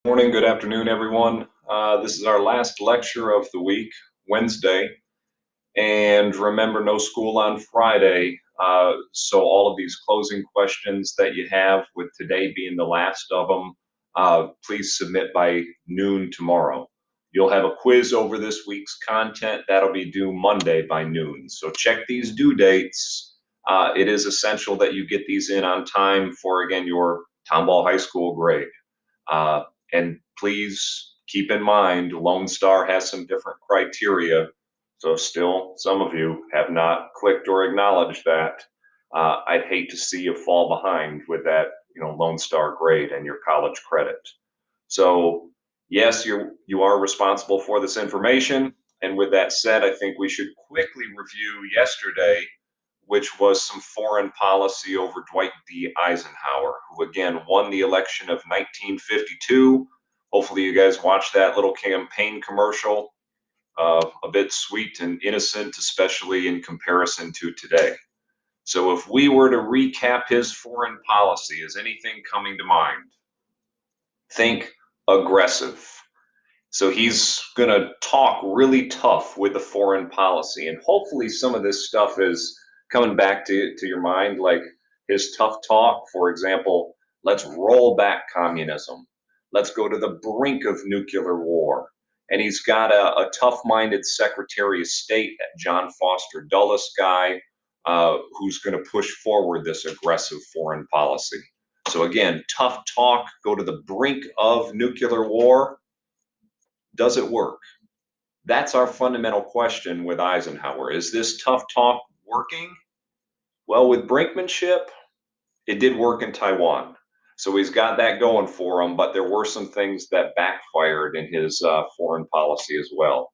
Morning, good afternoon, everyone. This is our last lecture of the week, Wednesday, and remember, no school on Friday. So all of these closing questions that you have, with today being the last of them, please submit by noon tomorrow. You'll have a quiz over this week's content that'll be due Monday by noon. So check these due dates. It is essential that you get these in on time for, again, your Tomball High School grade. Uh, and please keep in mind, Lone Star has some different criteria. So still, some of you have not clicked or acknowledged that. I'd hate to see you fall behind with that, Lone Star grade and your college credit. So yes, you are responsible for this information. And with that said, I think we should quickly review yesterday, which was some foreign policy over Dwight D. Eisenhower, who again won the election of 1952. Hopefully, you guys watched that little campaign commercial. A bit sweet and innocent, especially in comparison to today. So, if we were to recap his foreign policy, is anything coming to mind? Think aggressive. So he's going to talk really tough with the foreign policy. And hopefully some of this stuff is coming back to your mind, like his tough talk. For example, let's roll back communism. Let's go to the brink of nuclear war. And he's got a tough-minded Secretary of State, John Foster Dulles guy, who's going to push forward this aggressive foreign policy. So again, tough talk, go to the brink of nuclear war. Does it work? That's our fundamental question with Eisenhower. Is this tough talk working? Well, with brinkmanship, it did work in Taiwan. So he's got that going for him, but there were some things that backfired in his foreign policy as well.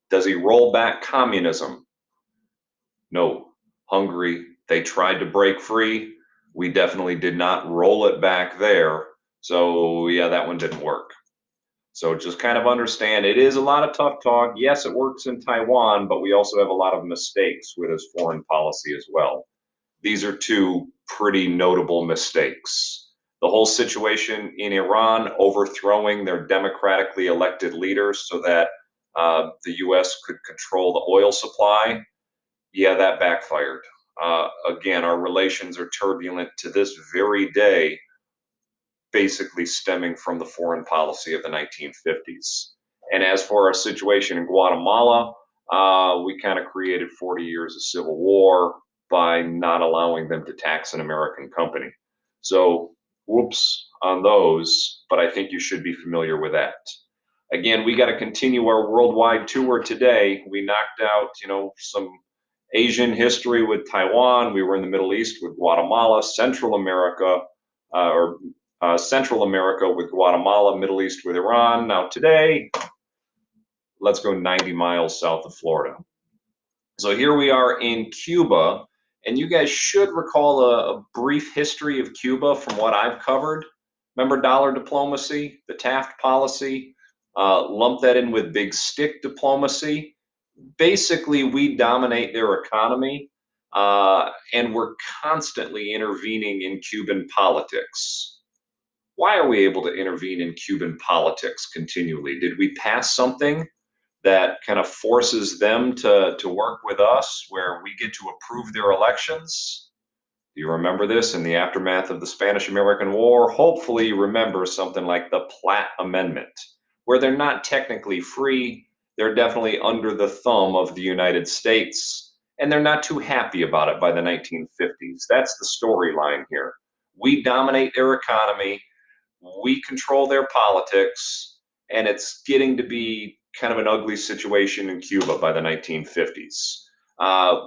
Does he roll back communism? No. Hungary, they tried to break free. We definitely did not roll it back there. So, yeah, that one didn't work. So just kind of understand it is a lot of tough talk. Yes, it works in Taiwan, but we also have a lot of mistakes with his foreign policy as well. These are two pretty notable mistakes. The whole situation in Iran, overthrowing their democratically elected leaders so that the U.S. could control the oil supply, yeah, that backfired. Again, our relations are turbulent to this very day, basically stemming from the foreign policy of the 1950s. And as for our situation in Guatemala, we kind of created 40 years of civil war by not allowing them to tax an American company. So, whoops on those, but I think you should be familiar with that. Again, we got to continue our worldwide tour today. We knocked out, some Asian history with Taiwan. We were in the Middle East with Guatemala, Central America, or Central America with Guatemala, Middle East with Iran. Now today, let's go 90 miles south of Florida. So here we are in Cuba, and you guys should recall a brief history of Cuba from what I've covered. Remember dollar diplomacy, the Taft policy? Lump that in with big stick diplomacy. Basically, we dominate their economy, and we're constantly intervening in Cuban politics. Why are we able to intervene in Cuban politics continually? Did we pass something that kind of forces them to work with us where we get to approve their elections? Do you remember this in the aftermath of the Spanish American War? Hopefully, you remember something like the Platt Amendment, where they're not technically free, they're definitely under the thumb of the United States, and they're not too happy about it by the 1950s. That's the storyline here. We dominate their economy, we control their politics, and it's getting to be kind of an ugly situation in Cuba by the 1950s.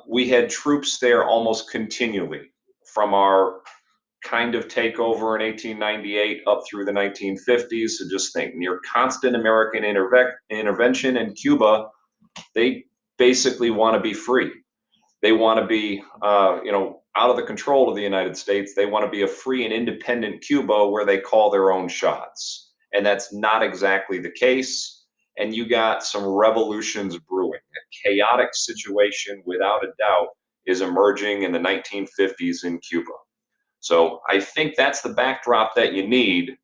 We had troops there almost continually from our kind of takeover in 1898 up through the 1950s. So just think, near constant American intervention in Cuba. They basically want to be free. They want to be, out of the control of the United States. They want to be a free and independent Cuba where they call their own shots. And that's not exactly the case. And you got some revolutions brewing. A chaotic situation, without a doubt, is emerging in the 1950s in Cuba. So I think that's the backdrop that you need.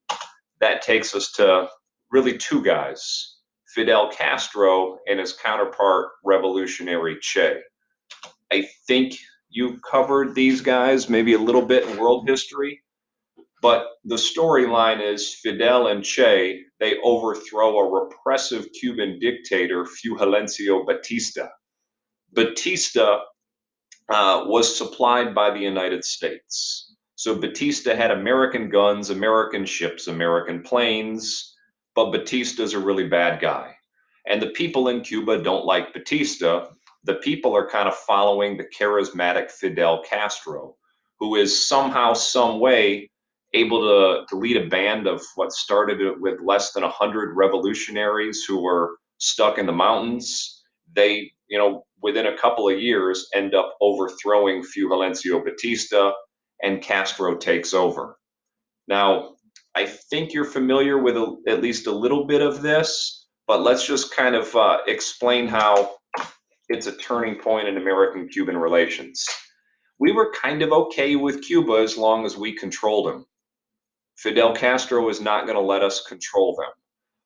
that takes us to really two guys, Fidel Castro and his counterpart, revolutionary Che. I think you've covered these guys maybe a little bit in world history, but the storyline is Fidel and Che, they overthrow a repressive Cuban dictator, Fulgencio Batista. Batista was supplied by the United States. So Batista had American guns, American ships, American planes, but Batista's a really bad guy. And the people in Cuba don't like Batista. The people are kind of following the charismatic Fidel Castro, who is somehow, some way able to lead a band of what started with less than 100 revolutionaries who were stuck in the mountains. They, within a couple of years, end up overthrowing Fulgencio Batista, and Castro takes over. Now, I think you're familiar with at least a little bit of this, but let's just kind of explain how it's a turning point in American Cuban relations. We were kind of okay with Cuba as long as we controlled them. Fidel Castro is not going to let us control them.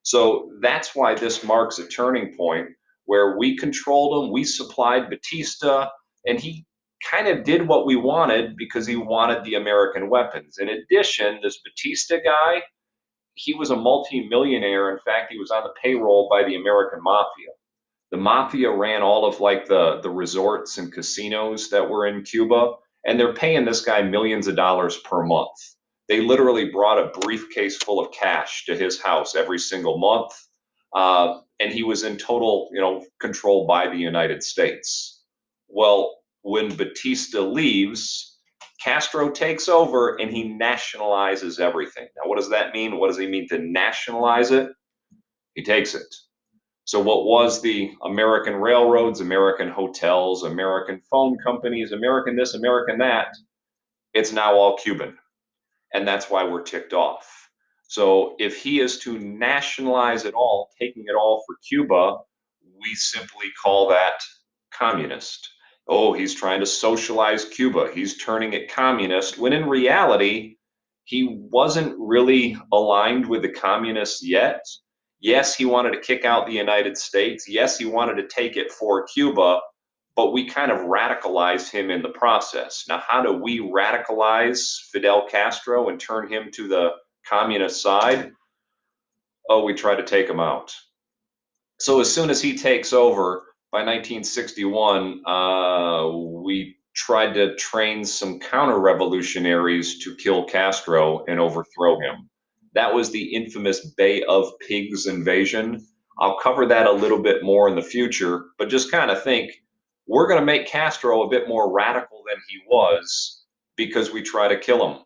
So that's why this marks a turning point where we controlled him, we supplied Batista, and he kind of did what we wanted because he wanted the American weapons. In addition, this Batista guy, he was a multi-millionaire. In fact, he was on the payroll by the American mafia. The mafia ran all of like the resorts and casinos that were in Cuba, and they're paying this guy millions of dollars per month. They literally brought a briefcase full of cash to his house every single month, and he was in total, control by the United States. Well, when Batista leaves, Castro takes over and he nationalizes everything. Now, what does that mean? What does he mean to nationalize it? He takes it. So what was the American railroads, American hotels, American phone companies, American this, American that, it's now all Cuban. And that's why we're ticked off. So if he is to nationalize it all, taking it all for Cuba, we simply call that communist. Oh, he's trying to socialize Cuba. He's turning it communist, when in reality, he wasn't really aligned with the communists yet. Yes, he wanted to kick out the United States. Yes, he wanted to take it for Cuba, but we kind of radicalized him in the process. Now, how do we radicalize Fidel Castro and turn him to the communist side? Oh, we try to take him out. So as soon as he takes over by 1961, we tried to train some counter-revolutionaries to kill Castro and overthrow him. That was the infamous Bay of Pigs invasion. I'll cover that a little bit more in the future, but just kind of think, we're going to make Castro a bit more radical than he was because we try to kill him.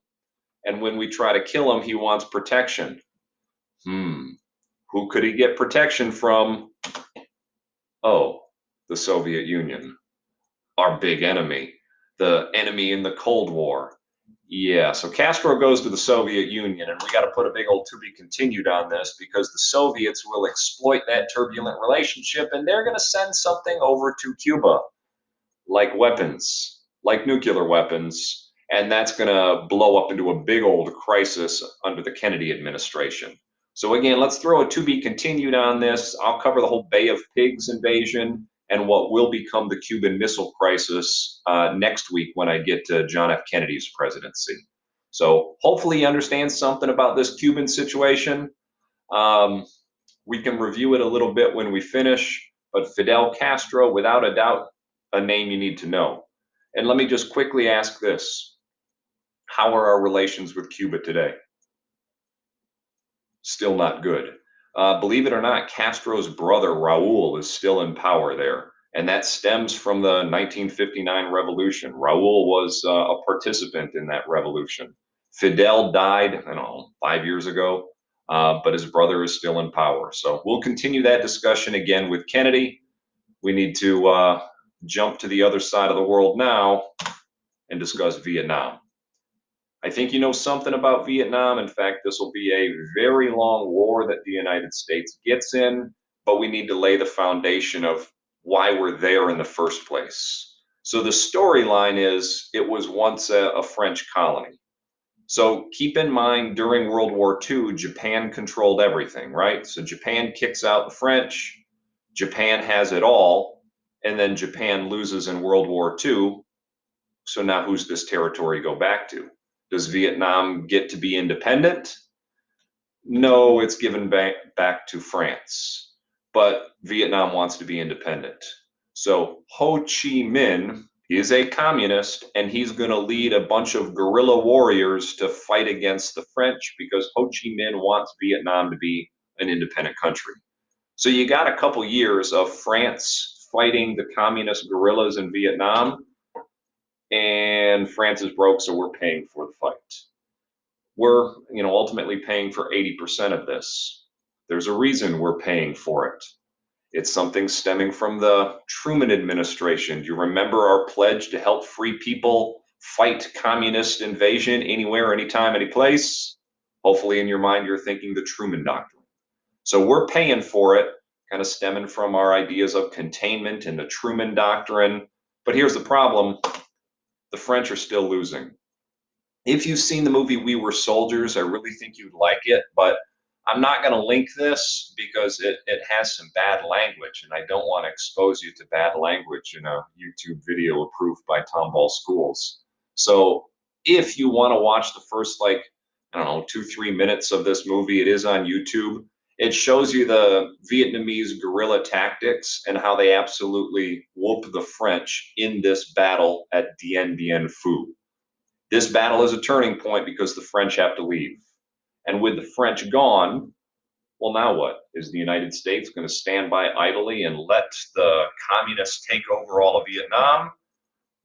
And when we try to kill him, he wants protection. Who could he get protection from? Oh, the Soviet Union, our big enemy, the enemy in the Cold War. Yeah, so Castro goes to the Soviet Union, and we got to put a big old to be continued on this because the Soviets will exploit that turbulent relationship, and they're going to send something over to Cuba, like weapons, like nuclear weapons, and that's going to blow up into a big old crisis under the Kennedy administration. So again, let's throw a to be continued on this. I'll cover the whole Bay of Pigs invasion and what will become the Cuban Missile Crisis next week when I get to John F. Kennedy's presidency. So hopefully you understand something about this Cuban situation. We can review it a little bit when we finish, but Fidel Castro, without a doubt, a name you need to know. And let me just quickly ask this. How are our relations with Cuba today? Still not good. Believe it or not, Castro's brother Raul is still in power there, and that stems from the 1959 revolution. Raul was a participant in that revolution. Fidel died, I don't know, 5 years ago, but his brother is still in power. So we'll continue that discussion again with Kennedy. We need to jump to the other side of the world now and discuss Vietnam. I think you know something about Vietnam. In fact, this will be a very long war that the United States gets in, but we need to lay the foundation of why we're there in the first place. So the storyline is it was once a French colony. So keep in mind during World War II, Japan controlled everything, right? So Japan kicks out the French, Japan has it all, and then Japan loses in World War II. So now who's this territory go back to? Does Vietnam get to be independent? No, it's given back to France. But Vietnam wants to be independent. So Ho Chi Minh is a communist and he's going to lead a bunch of guerrilla warriors to fight against the French because Ho Chi Minh wants Vietnam to be an independent country. So you got a couple years of France fighting the communist guerrillas in Vietnam, and France is broke, so we're paying for the fight. We're, ultimately paying for 80% of this. There's a reason we're paying for it. It's something stemming from the Truman administration. Do you remember our pledge to help free people fight communist invasion anywhere, anytime, any place? Hopefully in your mind you're thinking the Truman Doctrine. So we're paying for it, kind of stemming from our ideas of containment and the Truman Doctrine. But here's the problem: the French are still losing. If you've seen the movie We Were Soldiers, I really think you'd like it, but I'm not going to link this because it has some bad language, and I don't want to expose you to bad language in a YouTube video approved by Tomball Schools. So if you want to watch the first, like, I don't know, 2-3 minutes of this movie, it is on YouTube. It shows you the Vietnamese guerrilla tactics and how they absolutely whoop the French in this battle at Dien Bien Phu. This battle is a turning point because the French have to leave. And with the French gone, well, now what? Is the United States going to stand by idly and let the communists take over all of Vietnam?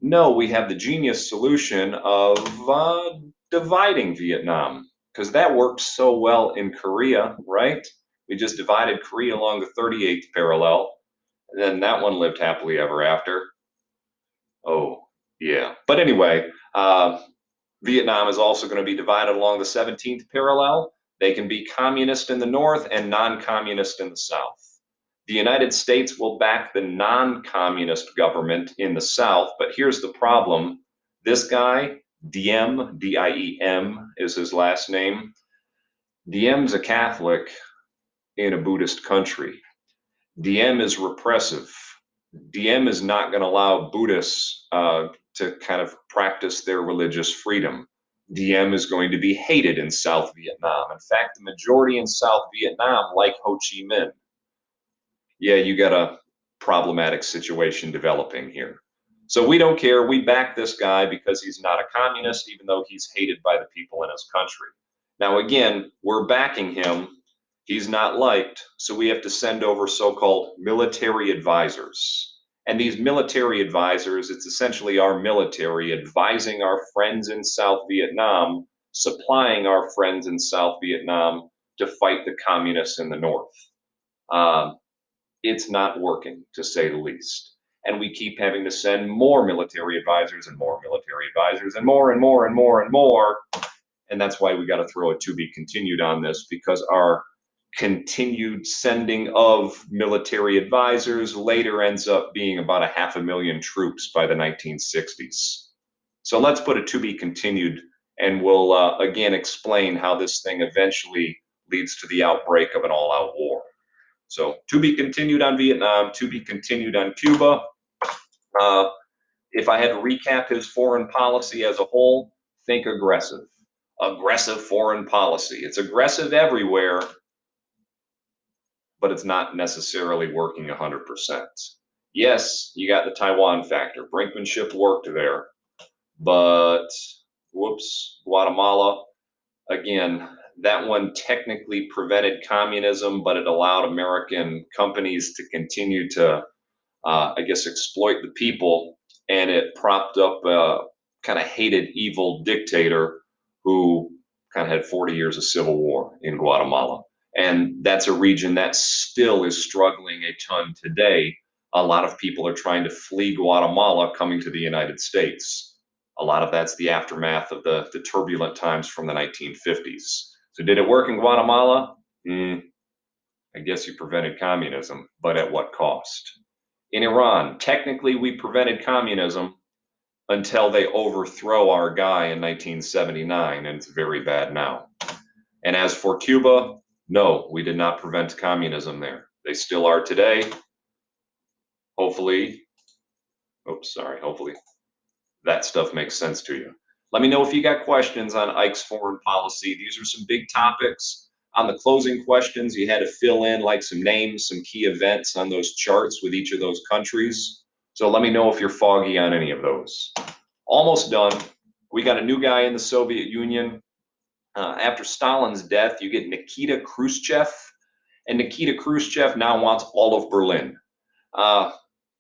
No, we have the genius solution of dividing Vietnam, because that worked so well in Korea, right? We just divided Korea along the 38th parallel, and then that one lived happily ever after. Oh, yeah. But anyway, Vietnam is also going to be divided along the 17th parallel. They can be communist in the north and non-communist in the south. The United States will back the non-communist government in the south, but here's the problem. This guy, Diem, D-I-E-M is his last name. Diem's a Catholic in a Buddhist country. Diem is repressive. Diem is not going to allow Buddhists to kind of practice their religious freedom. Diem is going to be hated in South Vietnam. In fact, the majority in South Vietnam like Ho Chi Minh. Yeah, you got a problematic situation developing here. So we don't care. We back this guy because he's not a communist, even though he's hated by the people in his country. Now, again, we're backing him. He's not liked, so we have to send over so-called military advisors. And these military advisors, it's essentially our military advising our friends in South Vietnam, supplying our friends in South Vietnam to fight the communists in the north. It's not working, to say the least. And we keep having to send more military advisors and more military advisors and more and more and more and more. And that's why we got to throw a to be continued on this, because our continued sending of military advisors later ends up being about 500,000 troops by the 1960s. So let's put a to be continued, and we'll again explain how this thing eventually leads to the outbreak of an all-out war. So to be continued on Vietnam, to be continued on Cuba. If I had to recap his foreign policy as a whole, think aggressive. Aggressive foreign policy. It's aggressive everywhere, but it's not necessarily working 100%. Yes, you got the Taiwan factor. Brinkmanship worked there, but whoops, Guatemala, again, that one technically prevented communism, but it allowed American companies to continue to, exploit the people, and it propped up a kind of hated, evil dictator who kind of had 40 years of civil war in Guatemala. And that's a region that still is struggling a ton today. A lot of people are trying to flee Guatemala coming to the United States. A lot of that's the aftermath of the turbulent times from the 1950s. So did it work in Guatemala? I guess you prevented communism, but at what cost? In Iran, technically we prevented communism, until they overthrow our guy in 1979, and it's very bad now. And as for Cuba, no, we did not prevent communism there. They still are today. Hopefully, hopefully that stuff makes sense to you. Let me know if you got questions on Ike's foreign policy. These are some big topics. On the closing questions, you had to fill in like some names, some key events on those charts with each of those countries. So let me know if you're foggy on any of those. Almost done. We got a new guy in the Soviet Union. After Stalin's death, you get Nikita Khrushchev, and Nikita Khrushchev now wants all of Berlin. Uh,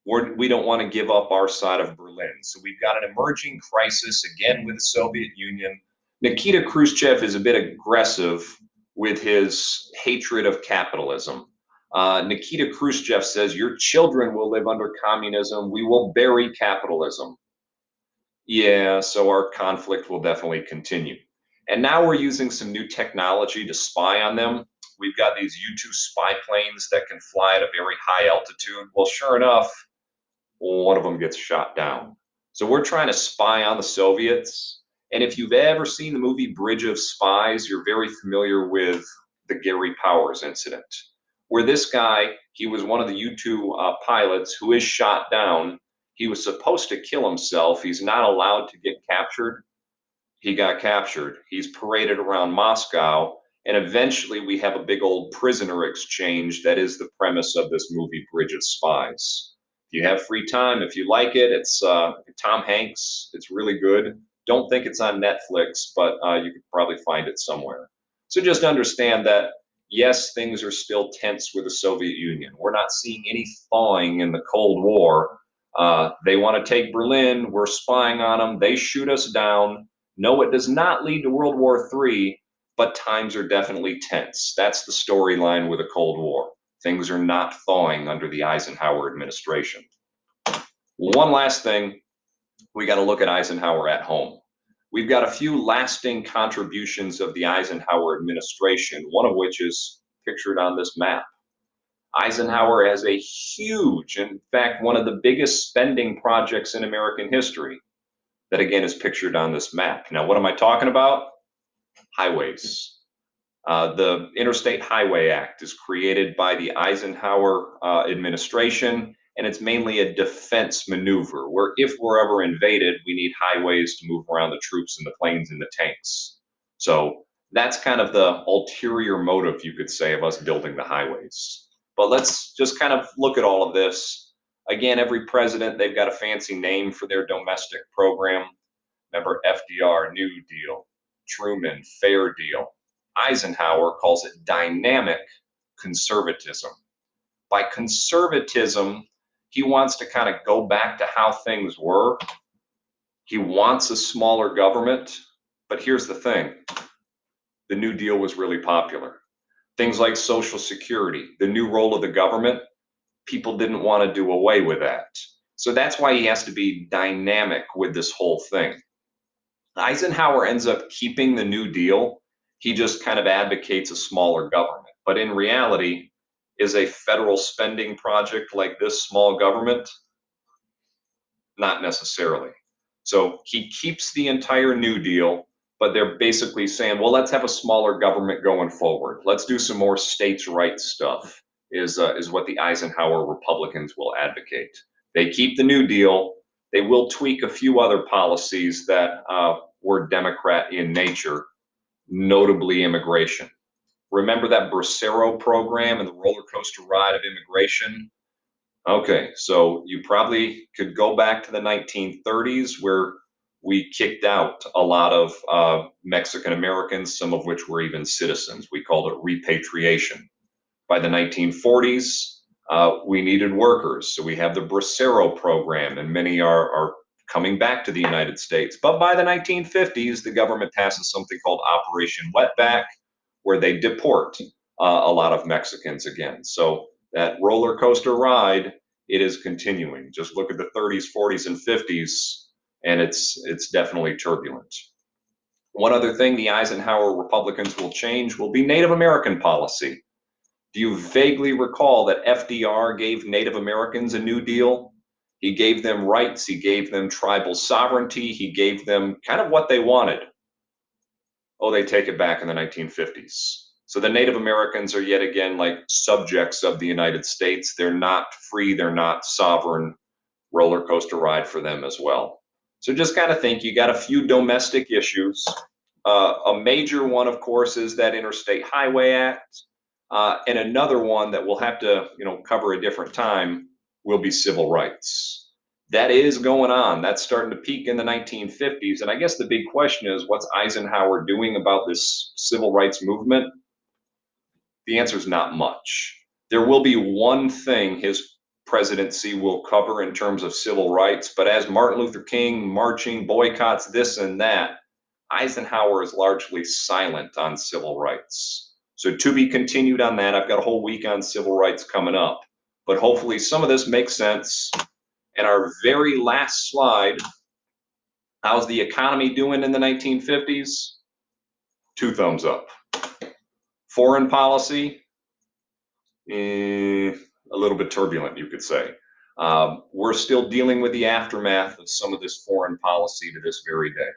we don't want to give up our side of Berlin. So we've got an emerging crisis again with the Soviet Union. Nikita Khrushchev is a bit aggressive with his hatred of capitalism. Nikita Khrushchev says, your children will live under communism. We will bury capitalism. Yeah, so our conflict will definitely continue. And now we're using some new technology to spy on them. We've got these U-2 spy planes that can fly at a very high altitude. Well, sure enough, one of them gets shot down. So we're trying to spy on the Soviets. And if you've ever seen the movie Bridge of Spies, you're very familiar with the Gary Powers incident, where this guy, he was one of the U-2 pilots who is shot down. He was supposed to kill himself. He's not allowed to get captured. He got captured. He's paraded around Moscow. And eventually we have a big old prisoner exchange. That is the premise of this movie, Bridge of Spies. If you have free time, if you like it, it's Tom Hanks. It's really good. Don't think it's on Netflix, but you could probably find it somewhere. So just understand that, yes, things are still tense with the Soviet Union. We're not seeing any thawing in the Cold War. They want to take Berlin. We're spying on them. They shoot us down. No, it does not lead to World War III, but times are definitely tense. That's the storyline with the Cold War. Things are not thawing under the Eisenhower administration. One last thing, we got to look at Eisenhower at home. We've got a few lasting contributions of the Eisenhower administration, one of which is pictured on this map. Eisenhower has a huge, in fact, one of the biggest spending projects in American history that again is pictured on this map. Now, what am I talking about? Highways. The Interstate Highway Act is created by the Eisenhower administration, and it's mainly a defense maneuver where if we're ever invaded, we need highways to move around the troops and the planes and the tanks. So that's kind of the ulterior motive, you could say, of us building the highways. But let's just kind of look at all of this. Again, every president, they've got a fancy name for their domestic program. Remember FDR, New Deal, Truman, Fair Deal. Eisenhower calls it dynamic conservatism. By conservatism, he wants to kind of go back to how things were. He wants a smaller government, but here's the thing. The New Deal was really popular. Things like Social Security, the new role of the government, people didn't want to do away with that. So that's why he has to be dynamic with this whole thing. Eisenhower ends up keeping the New Deal. He just kind of advocates a smaller government. But in reality, is a federal spending project like this small government? Not necessarily. So he keeps the entire New Deal, but they're basically saying, well, let's have a smaller government going forward. Let's do some more states' rights stuff, is what the Eisenhower Republicans will advocate. They keep the New Deal. They will tweak a few other policies that were Democrat in nature, notably immigration. Remember that Bracero program and the roller coaster ride of immigration? Okay, so you probably could go back to the 1930s where we kicked out a lot of Mexican Americans, some of which were even citizens. We called it repatriation. By the 1940s, we needed workers. So we have the Bracero program, and many are coming back to the United States. But by the 1950s, the government passes something called Operation Wetback, where they deport a lot of Mexicans again. So that roller coaster ride, it is continuing. Just look at the 30s, 40s, and 50s, and it's definitely turbulent. One other thing the Eisenhower Republicans will change will be Native American policy. Do you vaguely recall that FDR gave Native Americans a New Deal? He gave them rights, he gave them tribal sovereignty, he gave them kind of what they wanted. Oh, they take it back in the 1950s. So the Native Americans are yet again like subjects of the United States. They're not free, they're not sovereign. Roller coaster ride for them as well. So just kind of think you got a few domestic issues. A major one, of course, is that Interstate Highway Act, and another one that we'll have to, cover a different time will be civil rights. That is going on. That's starting to peak in the 1950s, and I guess the big question is, what's Eisenhower doing about this civil rights movement? The answer is not much. There will be one thing his presidency will cover in terms of civil rights, but as Martin Luther King marching, boycotts, this and that, Eisenhower is largely silent on civil rights. So to be continued on that. I've got a whole week on civil rights coming up, but hopefully some of this makes sense. And our very last slide, how's the economy doing in the 1950s? Two thumbs up. Foreign policy, a little bit turbulent, you could say. We're still dealing with the aftermath of some of this foreign policy to this very day.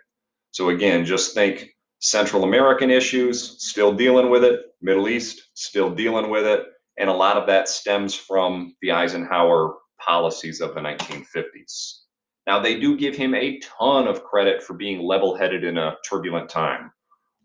So again, just think Central American issues, still dealing with it, Middle East, still dealing with it, and a lot of that stems from the Eisenhower policies of the 1950s. Now, they do give him a ton of credit for being level-headed in a turbulent time.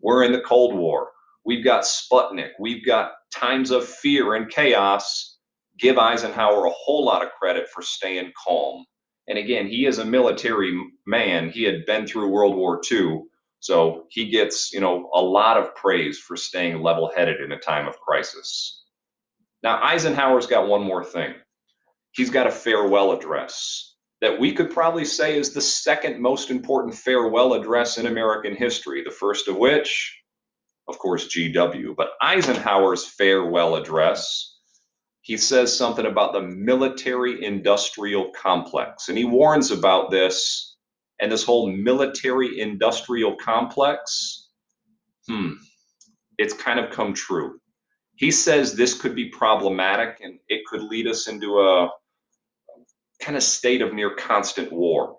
We're in the Cold War. We've got Sputnik. We've got times of fear and chaos. Give Eisenhower a whole lot of credit for staying calm. And again, he is a military man. He had been through World War II. So he gets, a lot of praise for staying level-headed in a time of crisis. Now, Eisenhower's got one more thing. He's got a farewell address that we could probably say is the second most important farewell address in American history, the first of which, of course, GW. But Eisenhower's farewell address, he says something about the military industrial complex. And he warns about this and this whole military industrial complex. It's kind of come true. He says this could be problematic and it could lead us into a kind of state of near constant war.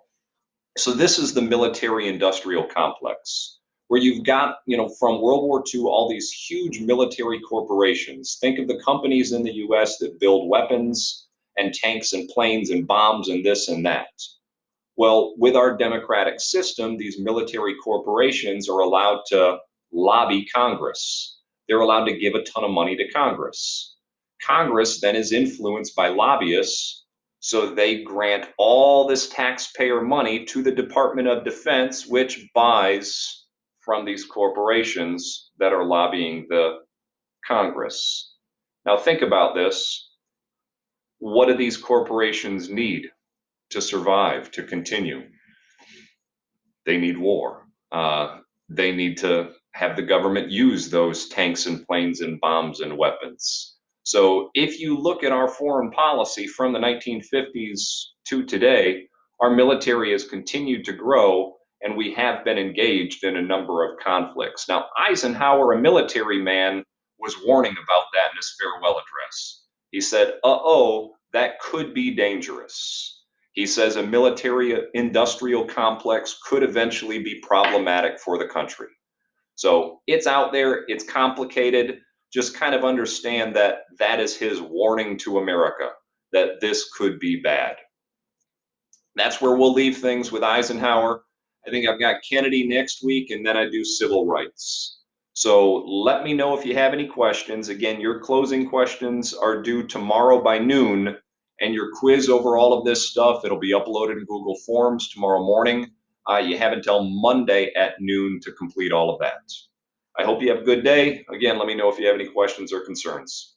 So this is the military industrial complex where you've got, from World War II, all these huge military corporations. Think of the companies in the US that build weapons and tanks and planes and bombs and this and that. Well, with our democratic system, these military corporations are allowed to lobby Congress. They're allowed to give a ton of money to Congress. Congress then is influenced by lobbyists, so they grant all this taxpayer money to the Department of Defense, which buys from these corporations that are lobbying the Congress. Now think about this. What do these corporations need to survive, to continue? They need war. They need to have the government use those tanks and planes and bombs and weapons. So if you look at our foreign policy from the 1950s to today, our military has continued to grow and we have been engaged in a number of conflicts. Now, Eisenhower, a military man, was warning about that in his farewell address. He said, that could be dangerous. He says a military industrial complex could eventually be problematic for the country. So it's out there, it's complicated. Just kind of understand that that is his warning to America, that this could be bad. That's where we'll leave things with Eisenhower. I think I've got Kennedy next week, and then I do civil rights. So let me know if you have any questions. Again, your closing questions are due tomorrow by noon, and your quiz over all of this stuff, it'll be uploaded in Google Forms tomorrow morning. You have until Monday at noon to complete all of that. I hope you have a good day. Again, let me know if you have any questions or concerns.